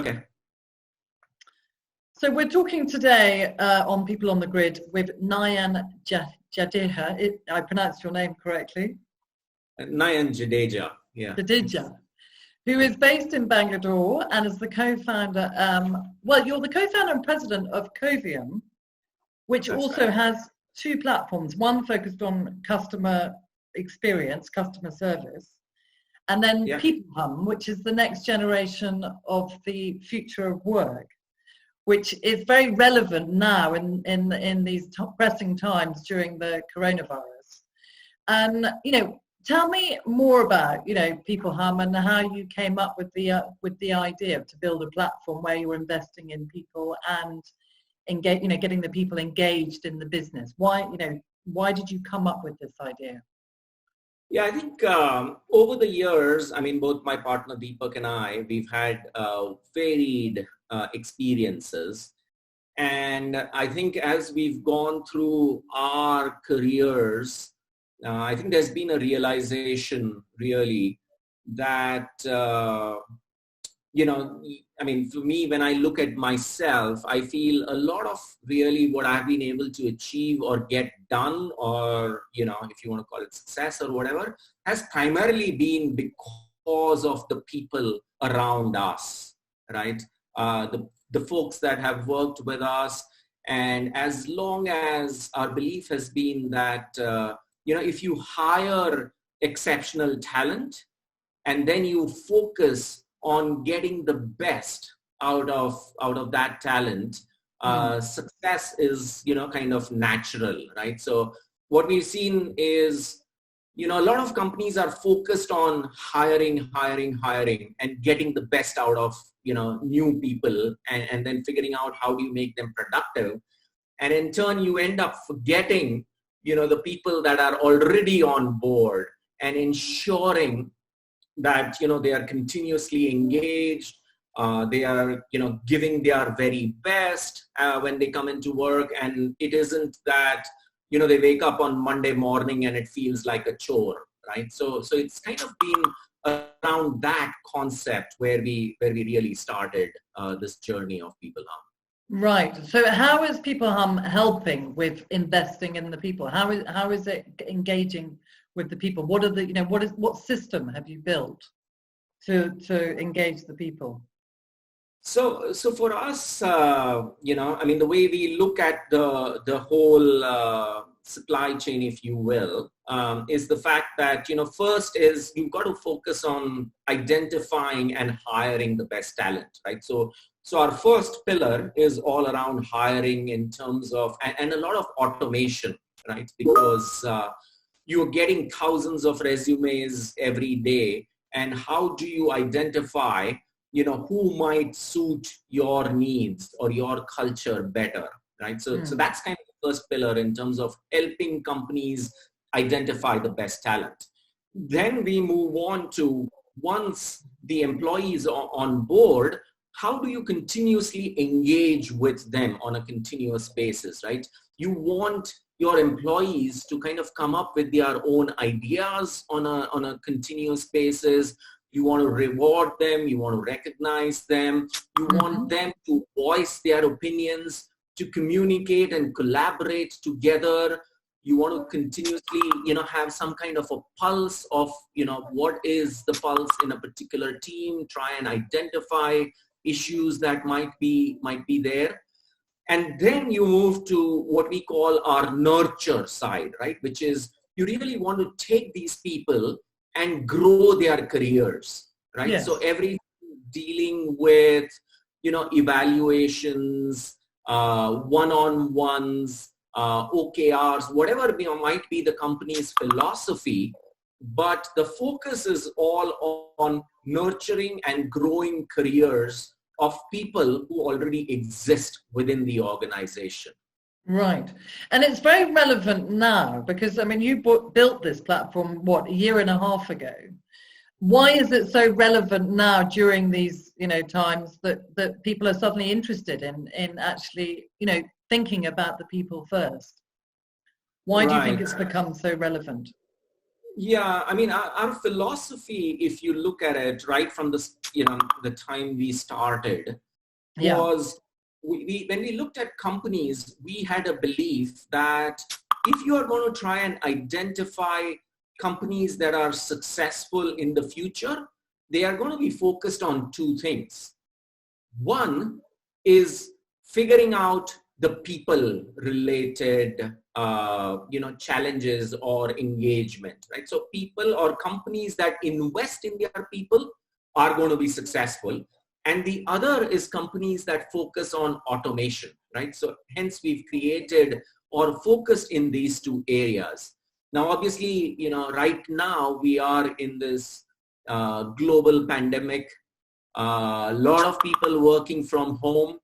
Okay. So we're talking today on People on the Grid with Nayan Jadeja. I pronounced your name correctly? Nayan Jadeja, yeah. Jadeja, who is based in Bangalore and is the co-founder, you're the co-founder and president of Covium, which That's also right. has two platforms, one focused on customer experience, customer service, and then Peoplehum, which is the next generation of the future of work, which is very relevant now in these pressing times during the coronavirus. And, tell me more about, Peoplehum and how you came up with the idea to build a platform where you were investing in people and getting the people engaged in the business. Why did you come up with this idea? Yeah, I think over the years, both my partner Deepak and I, we've had varied experiences. And I think as we've gone through our careers, I think there's been a realization really that, for me, when I look at myself, I feel a lot of really what I've been able to achieve or get done, or, if you want to call it success or whatever, has primarily been because of the people around us, right? The folks that have worked with us. And as long as our belief has been that, if you hire exceptional talent and then you focus on getting the best out of that talent, success is, kind of natural, right? So what we've seen is, a lot of companies are focused on hiring and getting the best out of, new people and then figuring out how do you make them productive. And in turn, you end up forgetting, the people that are already on board and ensuring that, they are continuously engaged. They are, giving their very best when they come into work. And it isn't that, they wake up on Monday morning and it feels like a chore, right? So it's kind of been around that concept where we really started this journey of Peoplehum. Right. So how is Peoplehum helping with investing in the people? How is it engaging with the people? What are the, what system have you built to engage the people? So for us, the way we look at the whole supply chain, if you will, is the fact that, first is you've got to focus on identifying and hiring the best talent, right? So our first pillar is all around hiring in terms of, and a lot of automation, right? Because you're getting thousands of resumes every day. And how do you identify, who might suit your needs or your culture better, right? So that's kind of the first pillar in terms of helping companies identify the best talent. Then we move on to, once the employees are on board, how do you continuously engage with them on a continuous basis, right? You want your employees to kind of come up with their own ideas on a continuous basis. You want to reward them. You want to recognize them. You want them to voice their opinions, to communicate and collaborate together. You want to continuously, have some kind of a pulse of, what is the pulse in a particular team, try and identify issues that might be there. And then you move to what we call our nurture side, right? Which is you really want to take these people and grow their careers, right? Yes. So everything dealing with, evaluations, one-on-ones, OKRs, whatever might be the company's philosophy, but the focus is all on nurturing and growing careers of people who already exist within the organization. Right. And it's very relevant now because, you built this platform, a year and a half ago. Why is it so relevant now during these, times that people are suddenly interested in actually, thinking about the people first? Why do you think it's become so relevant? Yeah, I mean, our philosophy, if you look at it right from the time we started, Yeah. was when we looked at companies, we had a belief that if you are going to try and identify companies that are successful in the future, they are going to be focused on two things. One is figuring out the people related challenges or engagement, right? So people or companies that invest in their people are going to be successful. And the other is companies that focus on automation, right? So hence we've created or focused in these two areas. Now, obviously, right now we are in this global pandemic. A lot of people working from home.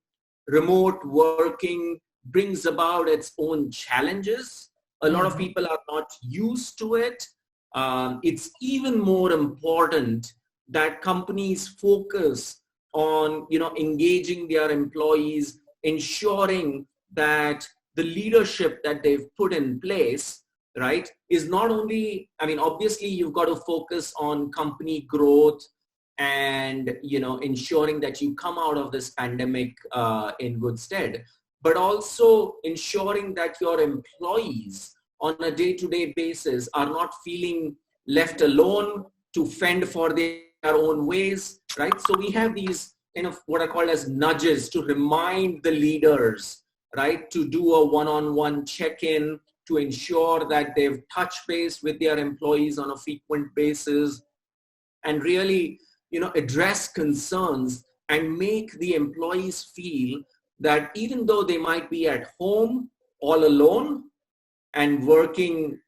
Remote working brings about its own challenges. A lot of people are not used to it. It's even more important that companies focus on, engaging their employees, ensuring that the leadership that they've put in place, right, is not only, I mean, obviously you've got to focus on company growth and, ensuring that you come out of this pandemic in good stead, but also ensuring that your employees on a day-to-day basis are not feeling left alone to fend for their own ways, right? So we have these kind of what I call as nudges to remind the leaders, right, to do a one-on-one check-in, to ensure that they've touched base with their employees on a frequent basis and really, address concerns and make the employees feel that even though they might be at home all alone and working,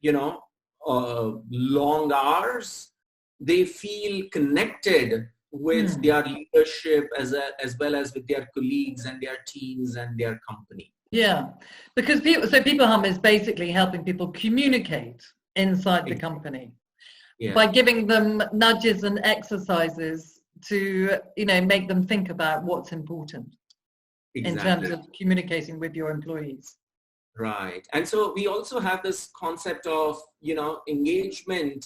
long hours, they feel connected with their leadership as well as with their colleagues and their teams and their company. Yeah, because Peoplehum is basically helping people communicate inside the company. Yeah. By giving them nudges and exercises to, make them think about what's important in terms of communicating with your employees. Right. And so we also have this concept of, engagement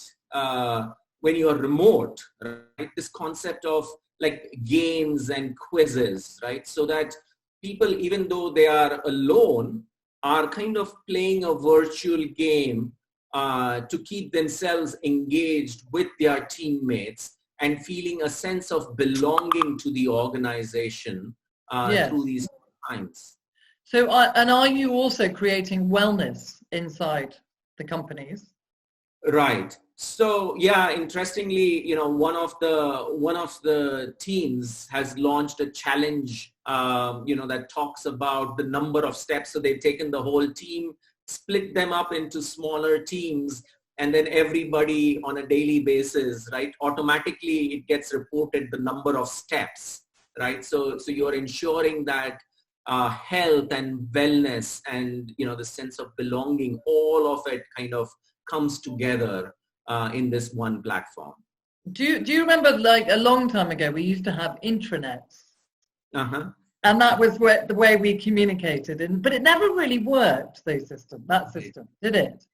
when you are remote, right? This concept of like games and quizzes, right? So that people, even though they are alone, are kind of playing a virtual game to keep themselves engaged with their teammates and feeling a sense of belonging to the organization through these times. So, are you also creating wellness inside the companies? Right. So, yeah, interestingly, one of the teams has launched a challenge, that talks about the number of steps. So they've taken the whole team, split them up into smaller teams, and then everybody on a daily basis, right, automatically it gets reported the number of steps, right? So you're ensuring that health and wellness and, the sense of belonging, all of it kind of comes together in this one platform. Do you remember, like a long time ago, we used to have intranets? Uh-huh. And that was the way we communicated, but it never really worked, that system, did it?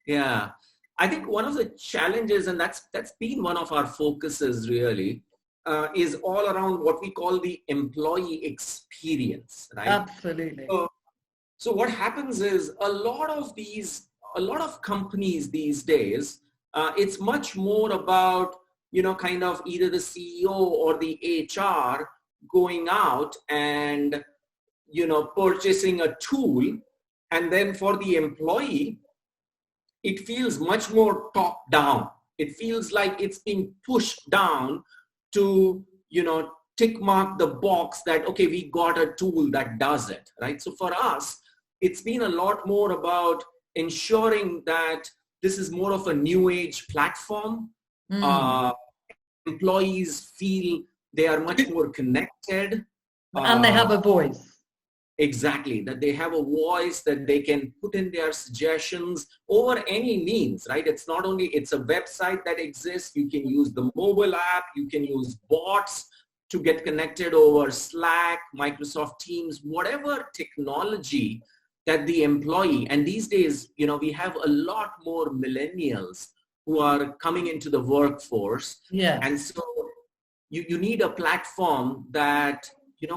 Yeah, I think one of the challenges, and that's been one of our focuses really, is all around what we call the employee experience, right? Absolutely. So what happens is a lot of companies these days, it's much more about, kind of either the CEO or the HR going out and, purchasing a tool, and then for the employee, it feels much more top down. It feels like it's being pushed down to, tick mark the box that, okay, we got a tool that does it, right? So for us, it's been a lot more about ensuring that this is more of a new age platform. Employees feel they are much more connected. And they have a voice. Exactly, that they have a voice, that they can put in their suggestions over any means, right? It's not only, it's a website that exists. You can use the mobile app, you can use bots to get connected over Slack, Microsoft Teams, whatever technology that the employee, and these days, we have a lot more millennials who are coming into the workforce. Yeah. And so you need a platform that,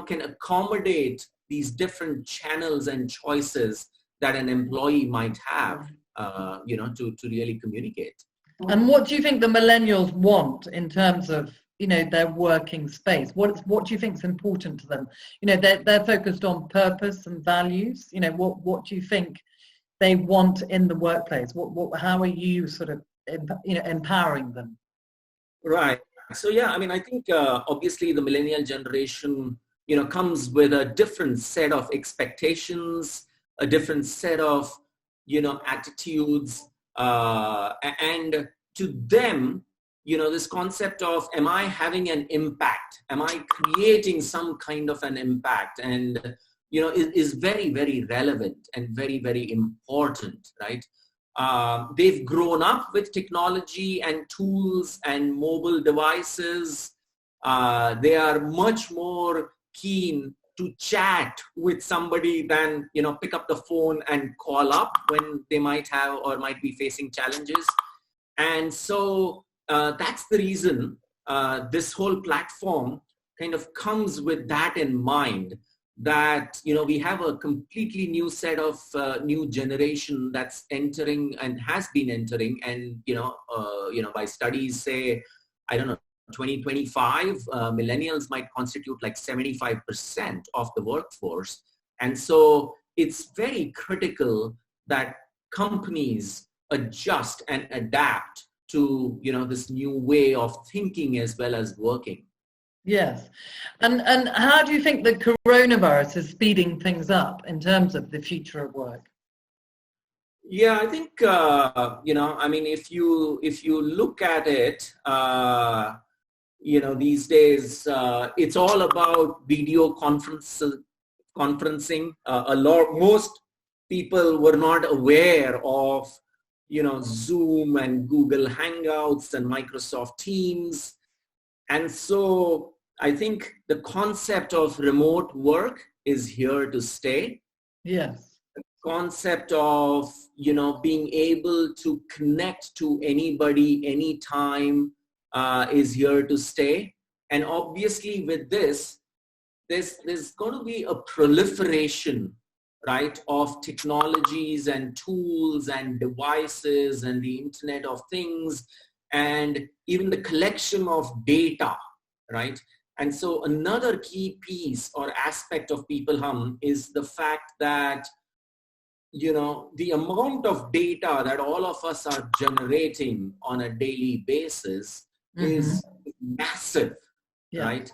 can accommodate these different channels and choices that an employee might have, to really communicate. And what do you think the millennials want in terms of, their working space? What do you think is important to them? They're focused on purpose and values. What do you think they want in the workplace? How are you sort of, empowering them? Right. So, yeah, I think obviously the millennial generation, comes with a different set of expectations, a different set of, attitudes, and to them, this concept of, am I having an impact? Am I creating some kind of an impact? And, is very, very relevant and very, very important, right? They've grown up with technology and tools and mobile devices. They are much more keen to chat with somebody than, pick up the phone and call up when they might have or might be facing challenges. And so that's the reason this whole platform kind of comes with that in mind, that, we have a completely new set of new generation that's entering and has been entering. And, by studies say, I don't know, 2025, millennials might constitute like 75% of the workforce. And so it's very critical that companies adjust and adapt to, this new way of thinking as well as working. Yes. And how do you think the coronavirus is speeding things up in terms of the future of work? Yeah, I think, if you look at it, these days, it's all about video conferencing. Most people were not aware of, Zoom and Google Hangouts and Microsoft Teams. And so I think the concept of remote work is here to stay. Yes. The concept of, being able to connect to anybody, anytime, is here to stay. And obviously with this, there's going to be a proliferation, right, of technologies and tools and devices and the Internet of Things and even the collection of data, right? And so another key piece or aspect of Peoplehum is the fact that, the amount of data that all of us are generating on a daily basis is massive, right?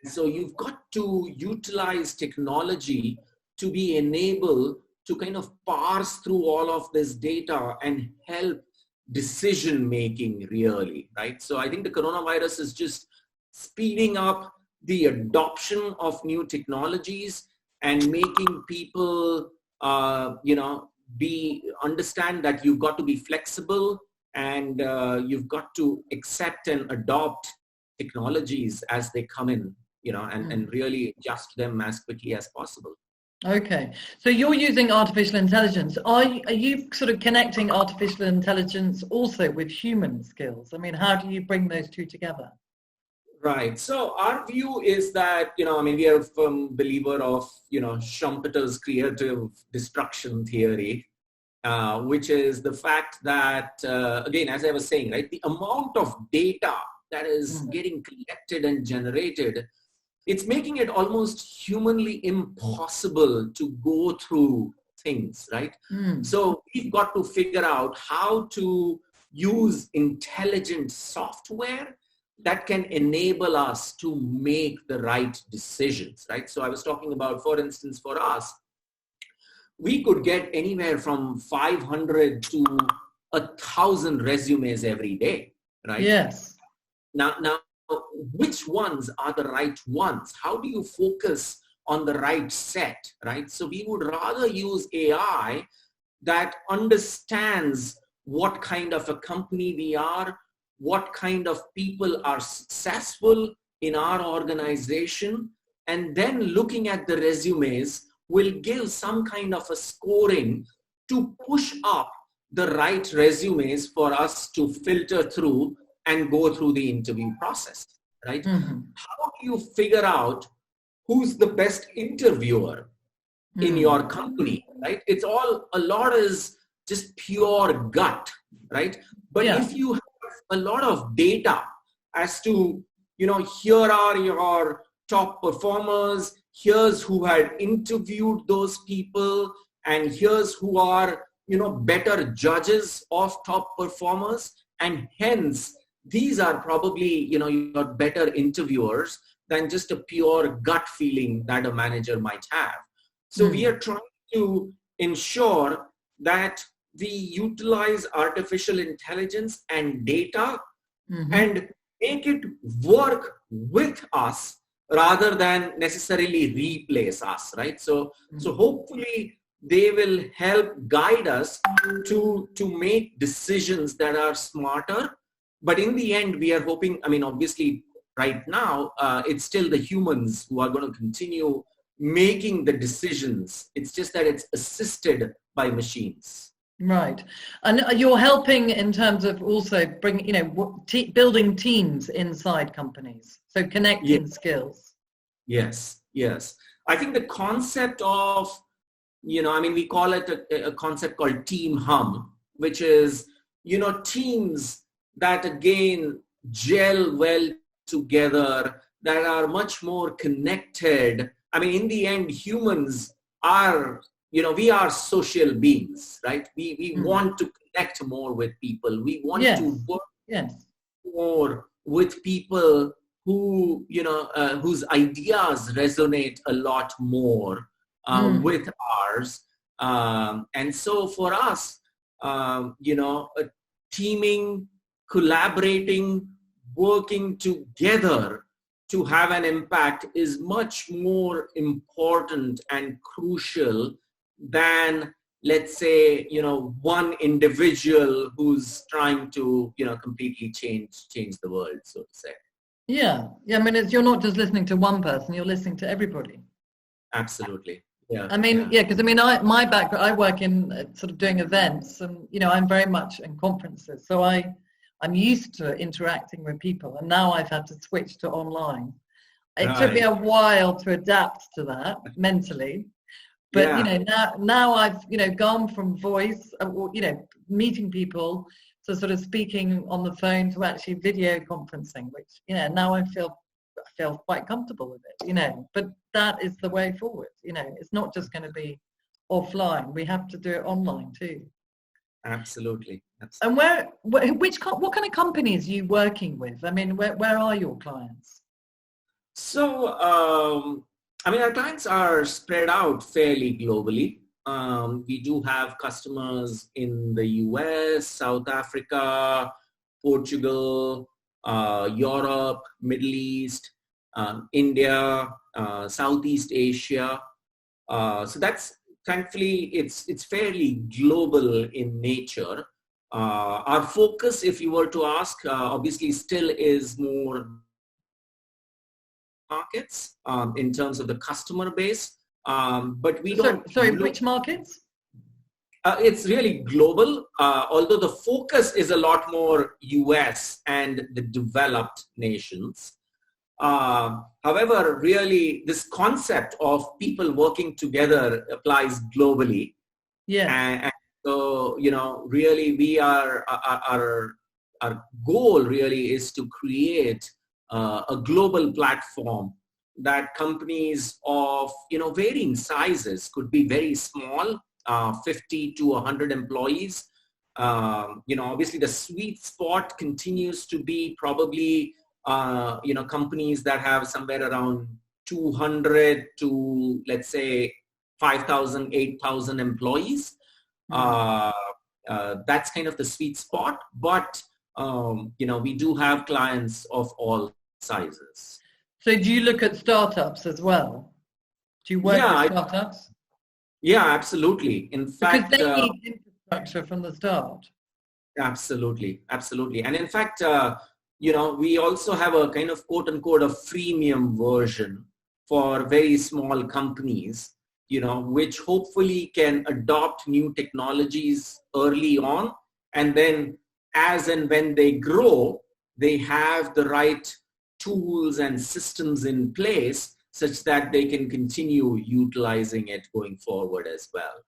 And so you've got to utilize technology to be enabled to kind of parse through all of this data and help decision making really, right? So I think the coronavirus is just speeding up the adoption of new technologies and making people, understand that you've got to be flexible and you've got to accept and adopt technologies as they come in, and really adjust them as quickly as possible. Okay, so you're using artificial intelligence. Are you sort of connecting artificial intelligence also with human skills? I mean, how do you bring those two together? Right. So our view is that, we are a firm believer of, Schumpeter's creative destruction theory, which is the fact that, again, as I was saying, right, the amount of data that is getting collected and generated, it's making it almost humanly impossible to go through things, right? So we've got to figure out how to use intelligent software that can enable us to make the right decisions, right? So I was talking about, for instance, for us, we could get anywhere from 500 to 1,000 resumes every day, right? Yes. Now, which ones are the right ones? How do you focus on the right set, right? So we would rather use AI that understands what kind of a company we are, what kind of people are successful in our organization, and then looking at the resumes will give some kind of a scoring to push up the right resumes for us to filter through and go through the interview process, right? How do you figure out who's the best interviewer in your company, right? It's all, a lot is just pure gut, right? But if you have a lot of data as to, here are your top performers, here's who had interviewed those people, and here's who are, better judges of top performers, and hence these are probably, your better interviewers than just a pure gut feeling that a manager might have. So we are trying to ensure that we utilize artificial intelligence and data and make it work with us rather than necessarily replace us, right? So hopefully they will help guide us to make decisions that are smarter. But in the end, we are hoping, obviously right now, it's still the humans who are going to continue making the decisions. It's just that it's assisted by machines. Right. And you're helping in terms of also building teams inside companies. So connecting skills. Yes. I think the concept of, we call it a concept called team hum, which is, teams that again gel well together, that are much more connected. In the end, humans are, we are social beings, right? We want to connect more with people. We want to work more with people who, whose ideas resonate a lot more with ours. And so for us, teaming, collaborating, working together to have an impact is much more important and crucial than, let's say, one individual who's trying to, completely change the world, so to say. Yeah. You're not just listening to one person, you're listening to everybody. Absolutely. Yeah. Because my background, I work in sort of doing events, and I'm very much in conferences, so I'm used to interacting with people, and now I've had to switch to online. It took me a while to adapt to that mentally, but now I've gone from voice, meeting people, to sort of speaking on the phone, to actually video conferencing, which now I feel quite comfortable with it. But that is the way forward. It's not just going to be offline. We have to do it online too. Absolutely. And what kind of companies are you working with? Where are your clients? So, our clients are spread out fairly globally. We do have customers in the US, South Africa, Portugal, Europe, Middle East, India, Southeast Asia. So that's, thankfully, it's fairly global in nature. Our focus, if you were to ask, obviously still is more markets in terms of the customer base. But we don't... Sorry, which markets? It's really global, although the focus is a lot more US and the developed nations. However, really, this concept of people working together applies globally. Yeah. And so, really, we are, our goal really is to create a global platform that companies of, varying sizes, could be very small, 50 to 100 employees. Obviously the sweet spot continues to be probably, companies that have somewhere around 200 to, let's say, 5,000, 8,000 employees. That's kind of the sweet spot. But, we do have clients of all sizes. So do you look at startups as well? Do you work with startups? Yeah, absolutely. In fact, because they need infrastructure from the start. Absolutely. And in fact, we also have a kind of quote unquote a freemium version for very small companies, which hopefully can adopt new technologies early on. And then as and when they grow, they have the right tools and systems in place such that they can continue utilizing it going forward as well.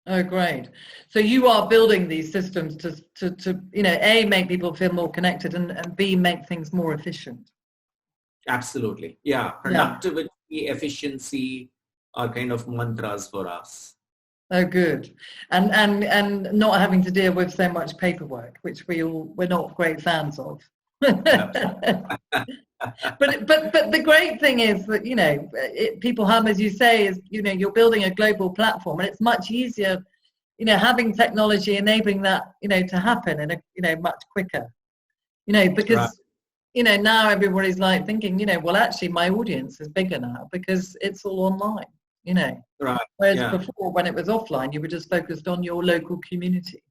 Oh, great. So you are building these systems to A, make people feel more connected, and B, make things more efficient. Absolutely. Yeah. Productivity, efficiency are kind of mantras for us. Oh, good. And not having to deal with so much paperwork, which we're not great fans of. But the great thing is that Peoplehum, as you say, is you're building a global platform, and it's much easier having technology enabling that to happen in a much quicker because now everybody's like thinking well, actually my audience is bigger now because it's all online, whereas before, when it was offline, you were just focused on your local community.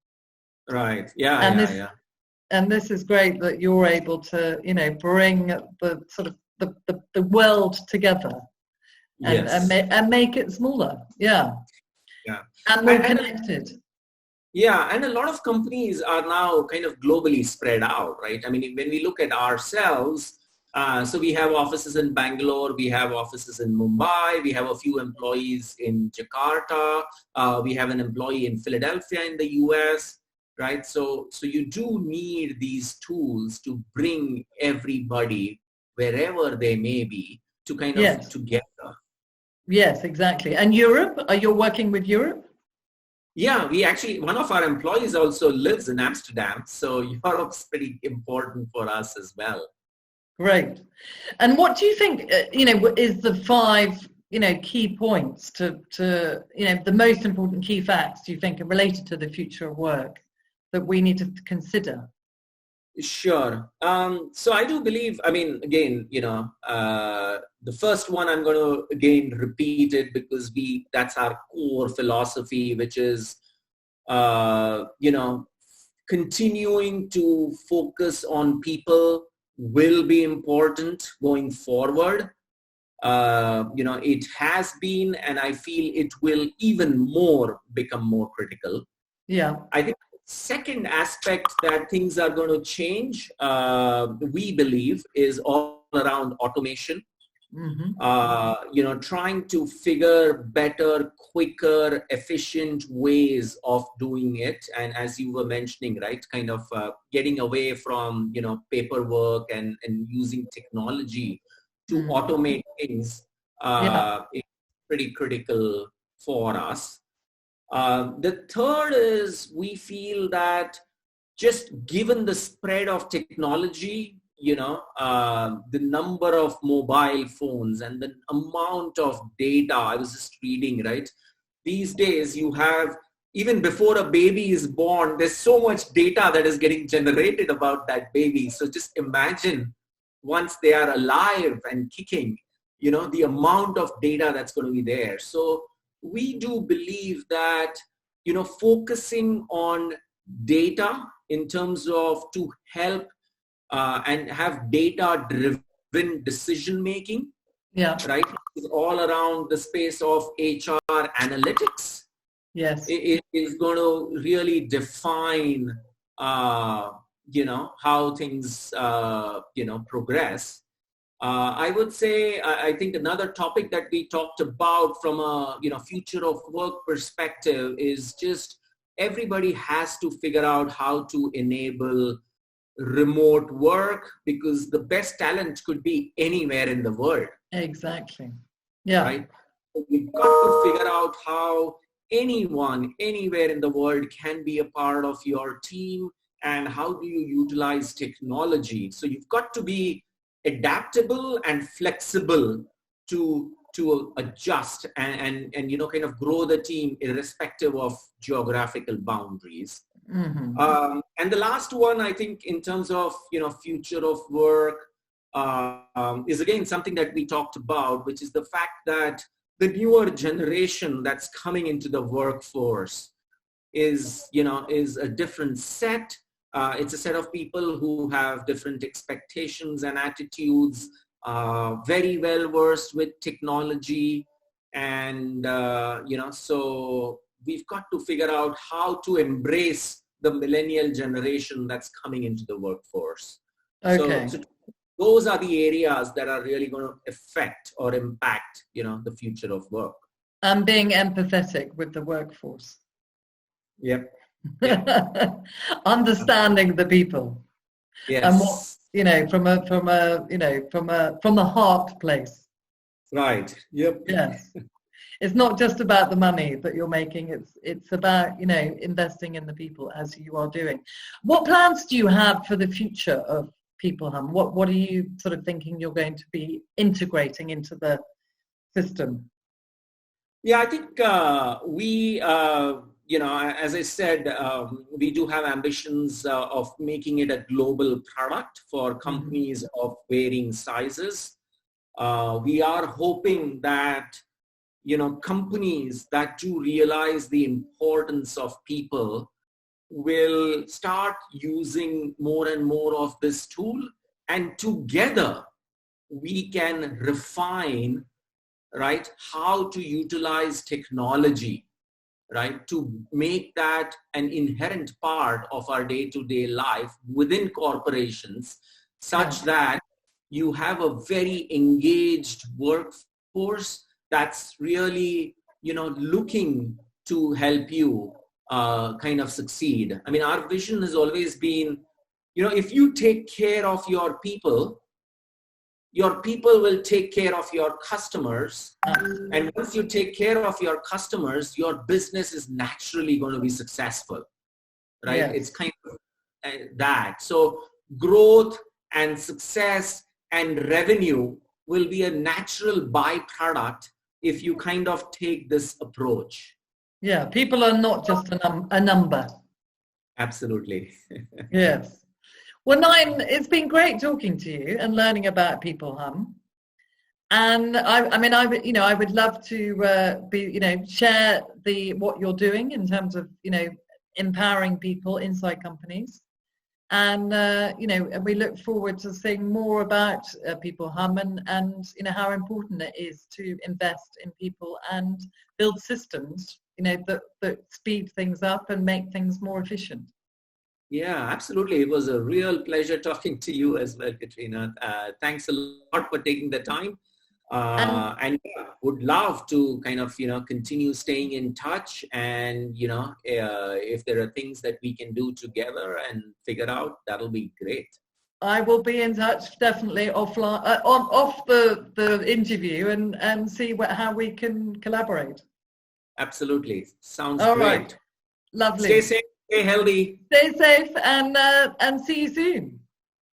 And this is great that you're able to, bring the sort of the world together and make it smaller. And more connected. And a lot of companies are now kind of globally spread out, right? I mean, when we look at ourselves, so we have offices in Bangalore, we have offices in Mumbai, we have a few employees in Jakarta, we have an employee in Philadelphia in the US. Right. So you do need these tools to bring everybody wherever they may be to kind of together. Yes, exactly. And Europe, are you working with Europe? Yeah, we actually, one of our employees also lives in Amsterdam. So Europe's pretty important for us as well. Great. And what do you think, is the 5, key points to the most important key facts do you think are related to the future of work that we need to consider? Sure. So I do believe, again, the first one I'm going to again repeat it because that's our core philosophy, which is, continuing to focus on people will be important going forward. It has been, and I feel it will even more become more critical. Yeah. I think second aspect that things are going to change, we believe, is all around automation. Mm-hmm. Trying to figure better, quicker, efficient ways of doing it. And as you were mentioning, right, kind of getting away from, paperwork and using technology to automate things is pretty critical for us. The third is we feel that just given the spread of technology, the number of mobile phones and the amount of data, I was just reading, right? These days you have, even before a baby is born, there's so much data that is getting generated about that baby. So just imagine once they are alive and kicking, the amount of data that's going to be there. So we do believe that, focusing on data in terms of to help and have data-driven decision-making, right? It's all around the space of HR analytics. Yes. It is going to really define, how things, progress. I would say, I think another topic that we talked about from a, future of work perspective is just everybody has to figure out how to enable remote work because the best talent could be anywhere in the world. Exactly. Yeah. Right? You've got to figure out how anyone, anywhere in the world can be a part of your team and how do you utilize technology. So you've got to be adaptable and flexible to adjust and kind of grow the team irrespective of geographical boundaries. Mm-hmm. And the last one, I think, in terms of future of work is again something that we talked about, which is the fact that the newer generation that's coming into the workforce is a different set. It's a set of people who have different expectations and attitudes, very well versed with technology. And, so we've got to figure out how to embrace the millennial generation that's coming into the workforce. Okay. So those are the areas that are really going to affect or impact, the future of work. And being empathetic with the workforce. Yep. Understanding the people. Yes. And what, from the heart place. Right. Yep. Yes. It's not just about the money that you're making. It's about, investing in the people as you are doing. What plans do you have for the future of Peoplehum? What are you sort of thinking you're going to be integrating into the system? Yeah, I think we, as I said, we do have ambitions of making it a global product for companies of varying sizes. We are hoping that, companies that do realize the importance of people will start using more and more of this tool, and together we can refine, right, how to utilize technology, right, to make that an inherent part of our day-to-day life within corporations, such that you have a very engaged workforce that's really, looking to help you kind of succeed. I mean, our vision has always been, if you take care of your people will take care of your customers. And once you take care of your customers, your business is naturally going to be successful, right? Yes. It's kind of that. So growth and success and revenue will be a natural byproduct if you kind of take this approach. Yeah, people are not just a number. Absolutely. Yes. Well, Nayan, it's been great talking to you and learning about Peoplehum. And I would love to share what you're doing in terms of empowering people inside companies. And we look forward to seeing more about Peoplehum and how important it is to invest in people and build systems that speed things up and make things more efficient. Yeah, absolutely. It was a real pleasure talking to you as well, Katrina. Thanks a lot for taking the time. And would love to kind of, continue staying in touch, and, if there are things that we can do together and figure out, that'll be great. I will be in touch definitely offline, off the interview and see how we can collaborate. Absolutely. Sounds all great. Right. Lovely. Stay safe, stay healthy. Stay safe and see you soon.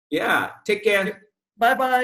Yeah. Take care. Bye-bye.